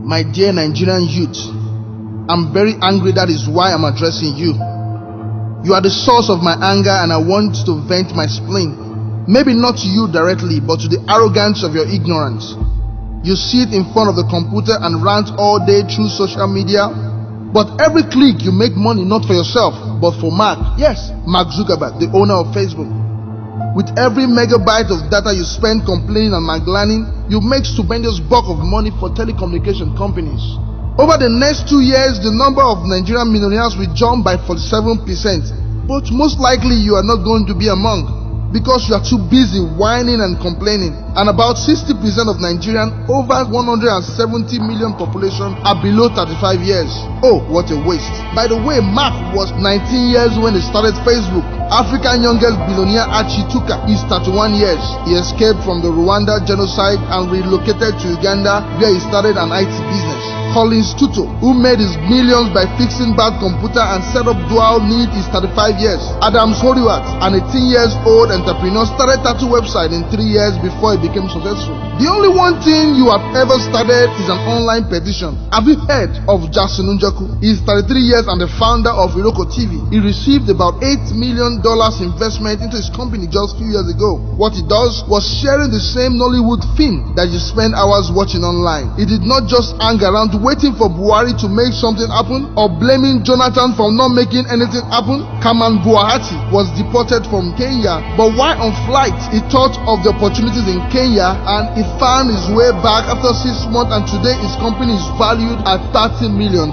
My dear Nigerian youth, I'm very angry. That is why I'm addressing you. You are the source of my anger, and I want to vent my spleen. Maybe not to you directly, but to the arrogance of your ignorance. You sit in front of the computer and rant all day through social media, but every click you make money not for yourself, but for Mark. Yes, Mark Zuckerberg, the owner of Facebook. With every megabyte of data you spend complaining and maglaning, you make stupendous bulk of money for telecommunication companies. Over the next 2 years, the number of Nigerian millionaires will jump by 47%, but most likely you are not going to be among, because you are too busy whining and complaining. And about 60% of Nigerian over 170 million population are below 35 years. Oh, what a waste. By the way, Mark was 19 years when he started Facebook. African youngest billionaire Archie Tuka is 31 years. He escaped from the Rwanda genocide and relocated to Uganda, where he started an IT business. Collins Tutu, who made his millions by fixing bad computer and set up dual need, is 35 years. Adams Horiwat, an 18-years-old entrepreneur, started tattoo website in 3 years before he became successful. The only one thing you have ever started is an online petition. Have you heard of Jackson Njoku? He is 33 years and the founder of Iroko TV. He received about $8 million investment into his company just a few years ago. What he does was sharing the same Nollywood film that you spend hours watching online. He did not just hang around waiting for Buhari to make something happen or blaming Jonathan for not making anything happen. Kaman Buahati was deported from Kenya, but while on flight, he thought of the opportunities in Kenya and he found his way back after 6 months, and today his company is valued at $30 million.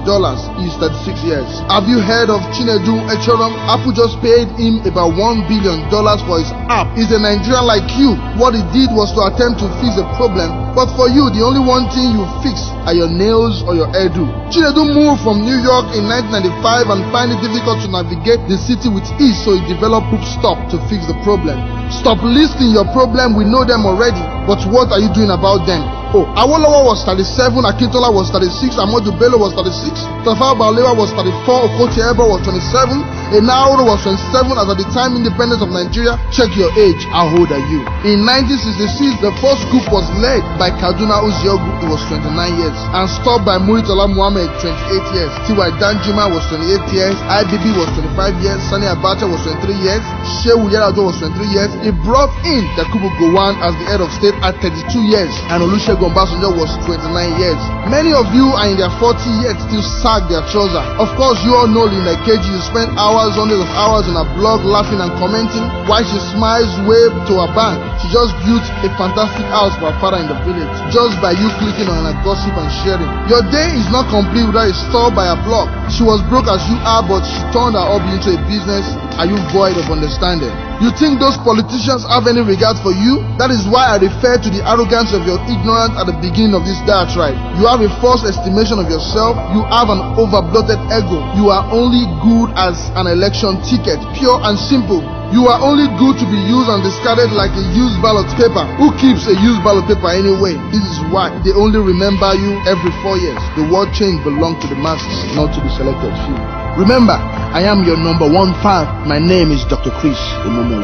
He is 36 years. Have you heard of Chinedu Echoram? Apple just paid him about $1 billion for his app. He's a Nigerian like you. What he did was to attempt to fix a problem, but for you, the only one thing you fix are your nails or your hairdo. Chinedu moved from New York in 1995 and found it difficult to navigate the city with ease, so he developed Poopstop to fix the problem. Stop listing your problem, we know them already, but what are you doing about them? Oh, Awolowo was 37, Akintola was 36, Ahmadu Bello was 36, Tafawa Balewa was 34, Okotie Eba was 27, Enahoro was 27 as at the time independence of Nigeria. Check your age, how old are you? In 1966, the first group was led by Kaduna Uziogu, he was 29 years, and stopped by Muritola Muhammad, 28 years. T.Y. Danjuma was 28 years, IBB was 25 years, Sani Abacha was 23 years, Shehu Yar'Adua was 23 years. He brought in Yakubu Gowon as the head of state at 32 years, and Olusegun Obasanjo was 29 years. Many of you are in their 40 yet still sag their trouser. Of course, you all know Linda Keji. You spend hours, hundreds of hours on a blog laughing and commenting while she smiles wave to her bank. She just built a fantastic house for her father in the village just by you clicking on her gossip and sharing. Your day is not complete without a store by her blog. She was broke as you are, but she turned her hobby into a business. Are you void of understanding? You think those politicians have any regard for you? That is why I refer to the arrogance of your ignorance at the beginning of this diatribe. You have a false estimation of yourself. You have an overbloated ego. You are only good as an election ticket, pure and simple. You are only good to be used and discarded like a used ballot paper. Who keeps a used ballot paper anyway? This is why they only remember you every 4 years. The world change belongs to the masses, not to the selected few. Remember, I am your number one fan. My name is Dr. Chris Imomole.